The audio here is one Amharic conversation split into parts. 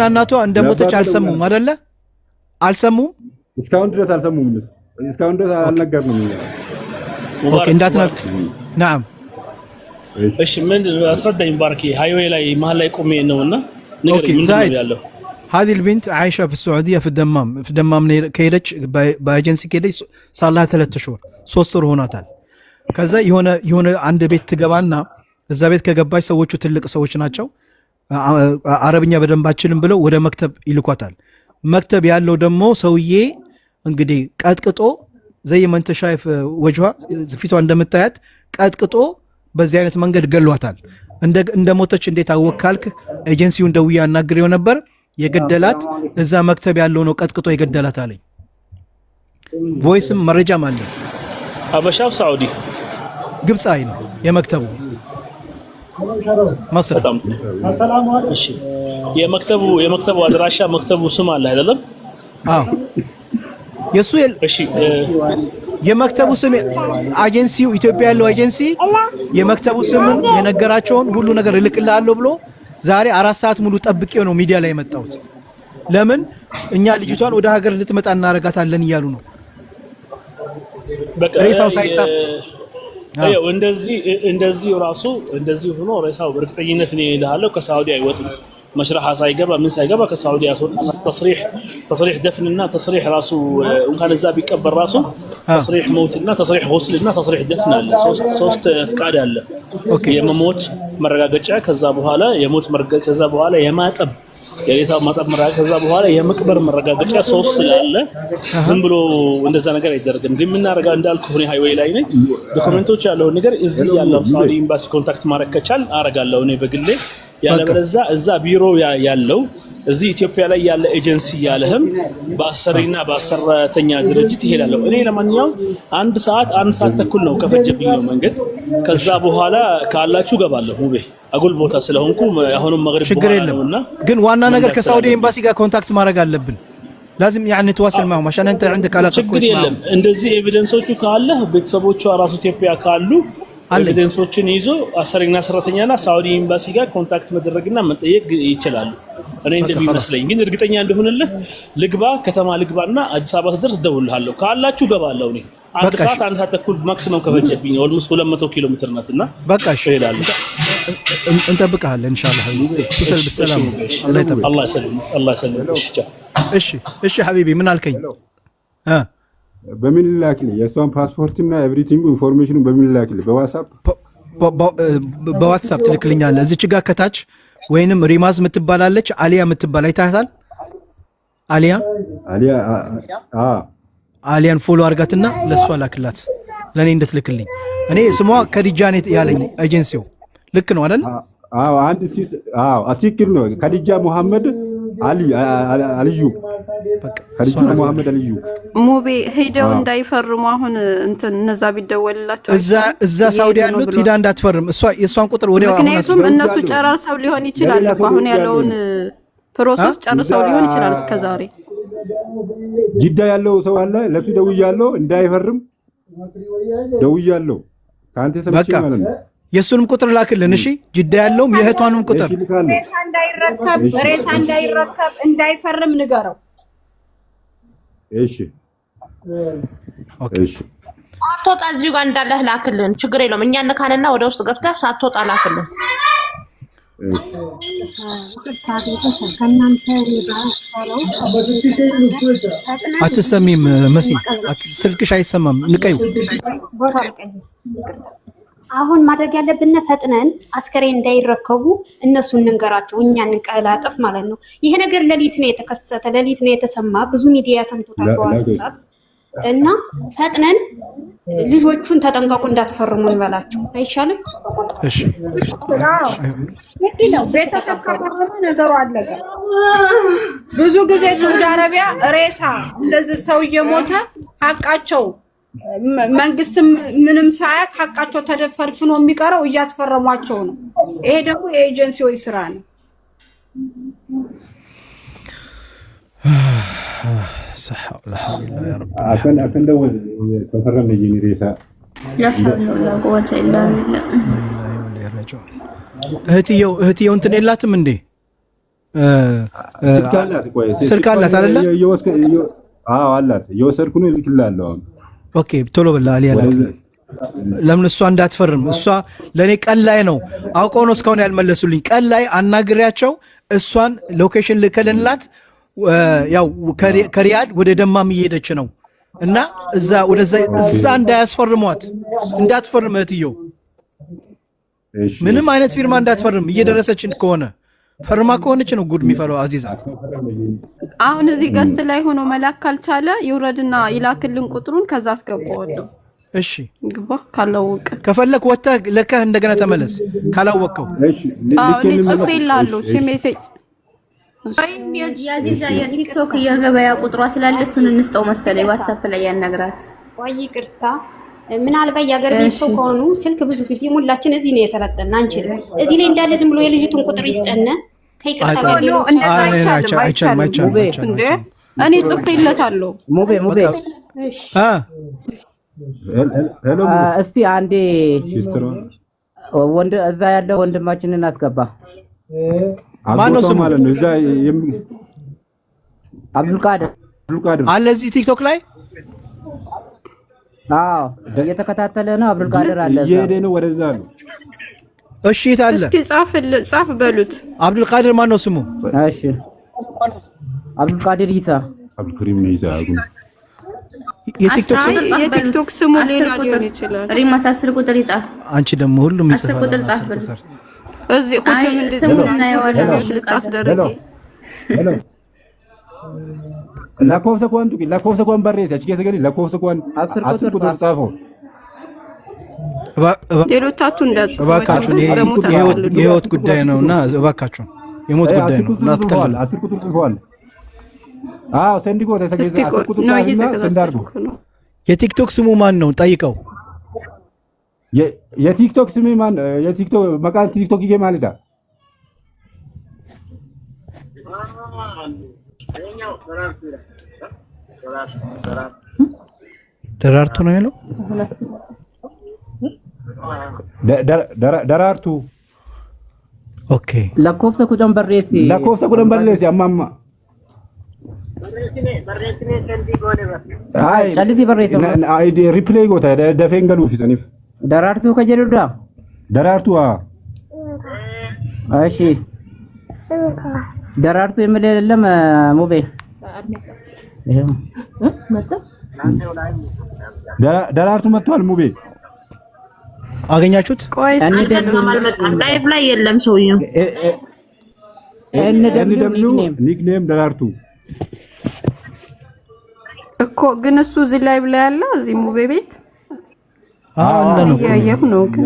እናቷ እንደሞተች አልሰሙም አይደለ? አልሰሙም። እስካሁን ድረስ አልሰሙም። እስካሁን ድረስ አልነገርንም። ኦኬ እንዳትነግ نعم እሺ ምን አስረዳኝ ባርኪ ሃይዌይ ላይ መሃል ላይ ቆሜ ነውና ንገረኝ ምንድነው ያለው هذه البنت عايشه في السعوديه في الدمام كيدج بايجنسي كيدج صار لها 3 شهور 3 شهور ሆኗታል ከዛ የሆነ አንድ ቤት ትገባና እዛ ቤት ከገባች ሰዎቹ ትልቅ ሰዎች ናቸው አረብኛ በደንብ አችልም ብለው ወደ መክተብ ይልኳታል መክተብ ያለው ደግሞ ሰውዬ እንግዲህ ቀጥቅጦ زي ما انت شايف وجهها ፊቷ እንደምታያት ቀጥቅጦ በዚህ አይነት መንገድ ገሏታል እንደሞተች እንዴት አወካልክ ኤጀንሲው እንደው ያናግረው ነበር የገደላት እዛ መክተብ ያለው ነው ቀጥቅጦ የገደላት አለኝ ቮይስም መረጃም አለ አበሻው ሳውዲ ግብጻይ ነው የመክተቡ مصر السلام عليكم እሺ የመክተቡ አድራሻ መክተቡ ስም አለ አይደለም አዎ የሱል እሺ የመክተቡ ስም ኤጀንሲው ኢትዮጵያ ያለው ኤጀንሲ የመክተቡ ስም የነገራቸውን ሁሉ ነገር ልክልሃለሁ ብሎ ዛሬ 4 ሰዓት ሙሉ ጠብቄው ነው ሚዲያ ላይ መጣሁት ለምን እኛ ልጅቷን ወደ ሀገር ልትመጣ እናረጋታለን ይያሉ ነው ሬሳው ሳይጣ አዎ እንደዚህ ራሱ እንደዚህ ሆኖ ሬሳው በእርግጠኝነት ነው ይላለው ከሳውዲ አይወጥም مشرحة سايقبا من سايقبا كالسعودية تصريح دفننا تصريح راسو وكان الزابي كبر راسو تصريح موتنا تصريح غسلنا تصريح دفننا صوست ثقاد هلا اوكي يا موت مرقاقچا كذا بحالا يموت مرقاق كذا بحالا يماطب የሬሳው ማጠብ መረጋገጫ ከዛ በኋላ የመቅበር መረጋገጫ ሶስት ስላለ ዝም ብሎ እንደዛ ነገር አይደረግም ግን ምን አረጋ እንዳልኩ ሆነ ሃይዌይ ላይ ነኝ ዶክመንቶች ያለው ነገር እዚህ ያለው ሳውዲ ኤምባሲ ኮንታክት ማድረግ ከቻል አረጋለሁ እኔ በግሌ ያለበለዛ እዛ ቢሮ ያለው እዚህ ኢትዮጵያ ላይ ያለ ኤጀንሲ ያለህም በአሰሪና በአሰራተኛ ድርጅት ይሄዳለው እኔ ለማንኛውም አንድ ሰዓት ተኩል ነው ከፈጀብኝ ነው መንገድ ከዛ በኋላ ካላችሁ ገባለሁ ሙቤ አጉል ቦታ ስለሆንኩ አሁንም መግሪብ ችግር የለምና ግን ዋና ነገር ከሳውዲ ኤምባሲ ጋር ኮንታክት ማድረግ አለብን لازم يعني نتواصل معهم عشان انت عندك علاقه كويسه معهم እንደዚህ ኤቪደንሶቹ ካለ ቤተሰቦቹ ራሱ ኢትዮጵያ ካሉ ኤቪደንሶችን ይዞ አሰሪና ሰራተኛና ሳውዲ ኤምባሲ ጋር ኮንታክት መደረግና መጠየቅ ይችላሉ እኔ እንደሚመስለኝ ግን እርግጠኛ እንደሆነልህ ልግባ ከተማ ልግባና አዲስ አበባ ድረስ ደውልሃለሁ ካላችሁ ገባለሁ እኔ አንድ ሰዓት ተኩል ማክሲመም ከፈጀብኝ ኦልሞስት 200 ኪሎ ሜትር ናትና በቃ እሺ እሄዳለሁ እንጠብቅሃለን ኢንሻአላህ ተሰል በሰላም الله يسلمك እሺ ሐቢቢ ምን አልከኝ በምን ላክልኝ የሷን ፓስፖርትና ኤቭሪቲንግ ኢንፎርሜሽን በምን ላክልኝ በዋትስአፕ ትልክልኛለህ እዚች ጋር ከታች ወይንም ሪማዝ ምትባላለች አሊያ ምትባል አይታታል አሊያን ፎሎ አርጋትና ለሷ ላክላት ለኔ እንድትልክልኝ እኔ ስሟ ከዲጃኔት ያለኝ ኤጀንሲው ልክ ነው አይደል አንድ አትክክል ነው ከዲጃ መሐመድ አልዩ ከዲጃ መሐመድ አልዩ ሙቤ ሄደው እንዳይፈርሙ አሁን እንትን እነዛ ቢደወልላቸው እዛ ሳውዲ ያሉት ሂዳ እንዳትፈርም እሷ የሷን ቁጥር ወዲያው ምክንያቱም እነሱ ጨራርሰው ሊሆን ይችላል አሁን ያለውን ፕሮሰስ ጨርሰው ሊሆን ይችላል እስከዛሬ ጅዳ ያለው ሰው አለ ለሱ ደውያለሁ እንዳይፈርም ደውያለሁ ካንተ ሰምቼ ማለት ነው የሱንም ቁጥር ላክልን እሺ ጅዳ ያለውም የህቷንም ቁጥር ሬሳ እንዳይረከብ እንዳይፈርም ንገረው እሺ ኦኬ ሳትወጣ እዚሁ ጋር እንዳለህ ላክልን ችግር የለውም እኛ እንካንና ወደ ውስጥ ገብተህ ሳትወጣ ላክልን አትሰሚም መሲ ስልክሽ አይሰማም ንቀዩ አሁን ማድረግ ያለብን ፈጥነን አስከሬን እንዳይረከቡ እነሱን እንንገራቸው እኛ እንቀላጥፍ ማለት ነው ይሄ ነገር ለሊት ነው የተከሰተ ለሊት ነው የተሰማ ብዙ ሚዲያ ሰምቶታል በዋትስአፕ እና ፈጥነን ልጆቹን ተጠንቀቁ እንዳትፈርሙ እንበላቸው አይሻልም እሺ ቤተሰብ ከፈረመ ነገሩ አለቀ ብዙ ጊዜ ሳውዲ አረቢያ ሬሳ እንደዚህ ሰው እየሞተ ሐቃቸው መንግስት ምንም ሳያክ ሐቃቸው ተደፈርፍኖ የሚቀረው እያስፈረሟቸው ነው ይሄ ደግሞ የኤጀንሲዎች ስራ ነው صح لا حول الله يا رب عشان دول تفرمنا يجيني ريسا لا حول ولا قوة إلا بالله እህትየው እንትን የላትም እንዴ ስልክ አላት አይደለ? አዎ አላት። እየወሰድኩ ነው እልክልሃለሁ አሁን። ኦኬ ቶሎ በላ አሊያ ላክ። ለምን እሷ እንዳትፈርም። እሷ ለኔ ቀን ላይ ነው አውቀው ነው እስካሁን ያልመለሱልኝ። ቀን ላይ አናግሪያቸው እሷን ሎኬሽን ልከልንላት ያው ከሪያድ ወደ ደማም እየሄደች ነው እና እዛ ወደዛ እዛ እንዳያስፈርሟት እንዳትፈርም እህትየው ምንም አይነት ፊርማ እንዳትፈርም እየደረሰችን ከሆነ ፈርማ ከሆነች ነው ጉድ የሚፈለው አዚዛ አሁን እዚህ ገስት ላይ ሆኖ መላክ ካልቻለ ይውረድና ይላክልን ቁጥሩን ከዛ አስገባዋለሁ እሺ ግባ ካላወቀ ከፈለክ ወጥተህ ለከህ እንደገና ተመለስ ካላወቀው እሺ እኔ ጽፌልሃለሁ እሺ ሜሴጅ ወይም የአዚዛ የቲክቶክ የገበያ ቁጥሯ ስላለ እሱን እንስጠው መሰለኝ ዋትስአፕ ላይ ያነግራት ወይ ይቅርታ ምናልባት የሀገር ቤት ሰው ከሆኑ ስልክ ብዙ ጊዜ ሙላችን እዚህ ነው የሰለጠን አንችልም እዚህ ላይ እንዳለ ዝም ብሎ የልጅቱን ቁጥር ይስጠነ ከይቅርታ ጋር ሌሎች አይቻልም እኔ ጽፌለታለሁ ሙቤ እሺ እስቲ አንዴ ወንድ እዛ ያለው ወንድማችንን አስገባ ማነው ስሙ ማለት ነው እዛ አብዱልቃድር አለ እዚህ ቲክቶክ ላይ አዎ እየተከታተለ ነው አብዱልቃድር አለ እዛ እየሄደ ነው ወደዛ ነው እሺ ታለ እስኪ ጻፍ በሉት አብዱልቃድር ማነው ስሙ እሺ አብዱልቃድር ኢሳ አብዱልከሪም ኢሳ የቲክቶክ ስሙ ሌላ ሊሆን ይችላል ሪማስ 10 ቁጥር ይጻፍ አንቺ ደግሞ ሁሉም ይጻፋል 10 ቁጥር ጻፍ በሉት እዚህ ሁሉም እንደዚህ ነው ታስደረገ ሄሎ lakkoofsa kwan barreessa achi keessa gadi lakkoofsa kwan 10 ቁጥር ጻፈው ሌሎቻችሁ እንዳጽፉ እባካችሁ የህይወት ጉዳይ ነውና እባካችሁ የሞት ጉዳይ ነው እናትከለል 10 ቁጥር ጽፏል አዎ ሰንዲጎ ተሰገዘ 10 ቁጥር ጻፈና ሰንዳርጉ የቲክቶክ ስሙ ማን ነው ጠይቀው የቲክቶክ ስሙ ማን የቲክቶክ መቃን ቲክቶክ ይገ ማለዳ ደራርቱ ነው ያለው ደራርቱ ኦኬ lakkoofsa kudhan barreessi amma chalisi barreessa replay goota dafeen galuuf isaniif daraartuu ka jedhudha daraartuu እሺ daraartuu የሚል የለም ሙቤ ደራርቱ መጥቷል ሙቤ አገኛችሁት ቆይ አልመጣም ላይቭ ላይ የለም ሰውየው ኒክኔም ደራርቱ እኮ ግን እሱ እዚህ ላይቭ ላይ ያለ እዚህ ሙቤ ቤት ነው ያየሁ ነው ግን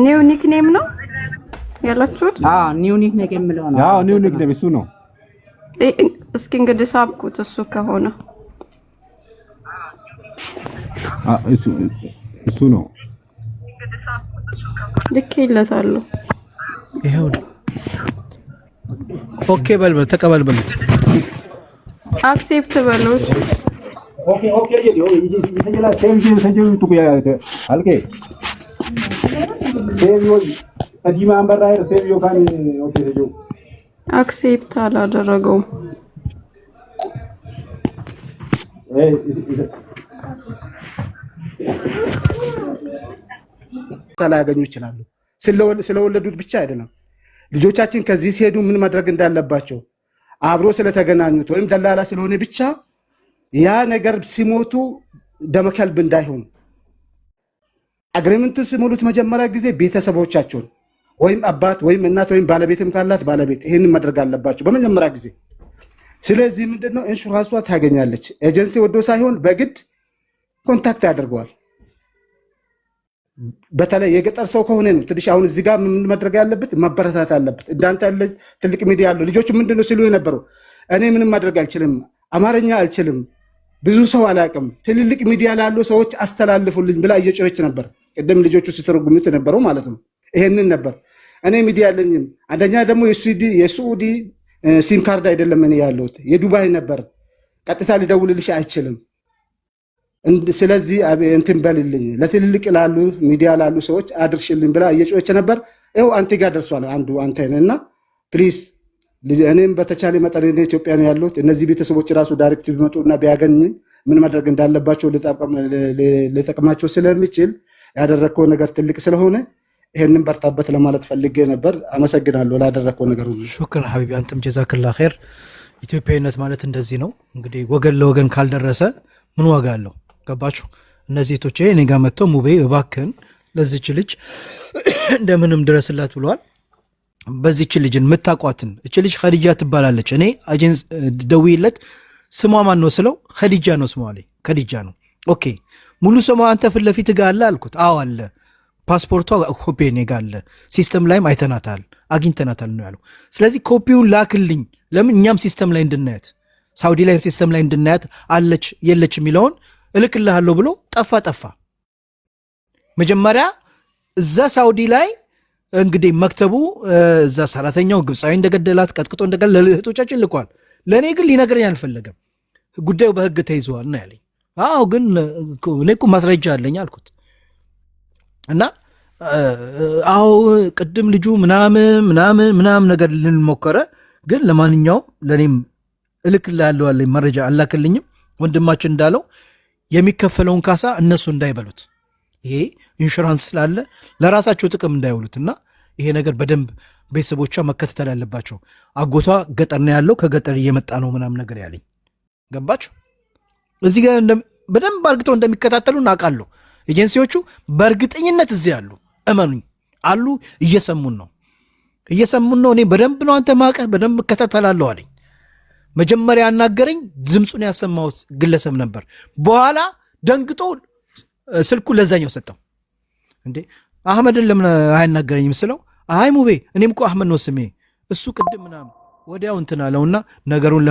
ኒው ኒክኔም ነው ያላችሁት ኒው ኒክኔም የሚለው ነው ኒው ኒክኔም እሱ ነው እስኪ እንግዲህ ሳብኩት እሱ ከሆነ እሱ ነው ልኬለታለሁ ይሄው ኦኬ በልበል ተቀበል በሉት አክሴፕት በሉት ኦኬ ይሰጀላ ሰንጀላ ቱ አልኬ ሴቪዮ አዲማ አንበራይ ሴቪዮ ካን ኦኬ ሰጆ አክሴፕት አላደረገውም ላያገኙ ይችላሉ ስለወለዱት ብቻ አይደለም ልጆቻችን ከዚህ ሲሄዱ ምን ማድረግ እንዳለባቸው አብሮ ስለተገናኙት ወይም ደላላ ስለሆነ ብቻ ያ ነገር ሲሞቱ ደመከልብ እንዳይሆን አግሪመንቱ ሲሞሉት መጀመሪያ ጊዜ ቤተሰቦቻቸውን ወይም አባት ወይም እናት ወይም ባለቤትም ካላት ባለቤት ይሄንን ማድረግ አለባቸው በመጀመሪያ ጊዜ ስለዚህ ምንድነው ኢንሹራንሷ ታገኛለች ኤጀንሲ ወዶ ሳይሆን በግድ ኮንታክት ያደርገዋል በተለይ የገጠር ሰው ከሆነ ነው ትንሽ አሁን እዚህ ጋር ምን ማድረግ ያለበት ማበረታታት አለበት እንዳንተ ያለ ትልቅ ሚዲያ ያለው ልጆቹ ምንድነው ሲሉ የነበረው እኔ ምንም ማድረግ አልችልም አማርኛ አልችልም ብዙ ሰው አላቅም ትልልቅ ሚዲያ ላሉ ሰዎች አስተላልፉልኝ ብላ እየጮኸች ነበር ቀደም ልጆቹ ሲተረጉሙት ነበረው ማለት ነው ይሄንን ነበር እኔ ሚዲያ ያለኝም አንደኛ ደግሞ የሱዲ ሲም ካርድ አይደለም እኔ ያለሁት የዱባይ ነበር ቀጥታ ሊደውልልሽ አይችልም ስለዚህ እንትን በልልኝ ለትልልቅ ላሉ ሚዲያ ላሉ ሰዎች አድርሽልኝ ብላ እየጮኸች ነበር ይኸው አንተ ጋር ደርሷል አንዱ አንተና ፕሊዝ እኔም በተቻለ መጠን እኔ ኢትዮጵያ ነው ያለሁት። እነዚህ ቤተሰቦች ራሱ ዳይሬክት ቢመጡና ቢያገኝ ምን ማድረግ እንዳለባቸው ሊጠቅማቸው ስለሚችል ያደረከው ነገር ትልቅ ስለሆነ ይሄንን በርታበት ለማለት ፈልጌ ነበር። አመሰግናለሁ ላደረከው ነገር ሁሉ። ሹክራን ሐቢቢ አንተም ጀዛክላ ኸይር። ኢትዮጵያዊነት ማለት እንደዚህ ነው እንግዲህ። ወገን ለወገን ካልደረሰ ምን ዋጋ አለው? ገባችሁ? እነዚህ ቶቼ እኔ ጋር መጥተው ሙቤ እባክህን ለዚች ልጅ እንደምንም ድረስላት ብለዋል። በዚች ልጅን የምታቋትን እች ልጅ ኸዲጃ ትባላለች። እኔ አጀንስ ደውይለት ስሟ ማን ነው ስለው ኸዲጃ ነው ስሟ አለኝ። ኸዲጃ ነው። ኦኬ ሙሉ ስሟ አንተ ፊት ለፊት ጋር አለ አልኩት። አዎ አለ፣ ፓስፖርቷ ኮፒ እኔ ጋር አለ፣ ሲስተም ላይም አይተናታል አግኝተናታል ነው ያለው። ስለዚህ ኮፒውን ላክልኝ፣ ለምን እኛም ሲስተም ላይ እንድናያት፣ ሳውዲ ላይ ሲስተም ላይ እንድናያት አለች የለች የሚለውን እልክልሃለሁ ብሎ ጠፋ። መጀመሪያ እዛ ሳውዲ ላይ እንግዲህ መክተቡ እዛ ሰራተኛው ግብፃዊ እንደገደላት ቀጥቅጦ እንደገደለ ለእህቶቻችን ልኳል። ለእኔ ግን ሊነግረኝ አልፈለገም። ጉዳዩ በህግ ተይዘዋል ነው ያለኝ። አዎ ግን እኔ እኮ ማስረጃ አለኝ አልኩት እና አዎ ቅድም ልጁ ምናምን ነገር ልንሞከረ ግን ለማንኛውም ለእኔም እልክልሃለሁ አለኝ። መረጃ አላክልኝም። ወንድማችን እንዳለው የሚከፈለውን ካሳ እነሱ እንዳይበሉት፣ ይሄ ኢንሹራንስ ስላለ ለራሳቸው ጥቅም እንዳይውሉትና ይሄ ነገር በደንብ ቤተሰቦቿ መከታተል ያለባቸው። አጎቷ ገጠር ነው ያለው፣ ከገጠር እየመጣ ነው ምናምን ነገር ያለኝ። ገባችሁ? እዚህ ጋር በደንብ አርግተው እንደሚከታተሉ እናውቃለሁ። ኤጀንሲዎቹ በእርግጠኝነት እዚህ አሉ፣ እመኑኝ አሉ። እየሰሙን ነው። እኔ በደንብ ነው አንተ ማቀህ በደንብ እከታተላለሁ አለኝ። መጀመሪያ ያናገረኝ ድምፁን ያሰማሁት ግለሰብ ነበር። በኋላ ደንግጦ ስልኩ ለዛኛው ሰጠው። እንዴ አህመድን ለምን አያናገረኝም ስለው አይ ሙቤ እኔም እኮ አህመድ ነው ስሜ፣ እሱ ቅድም ምናምን ወዲያው እንትን አለውና ነገሩን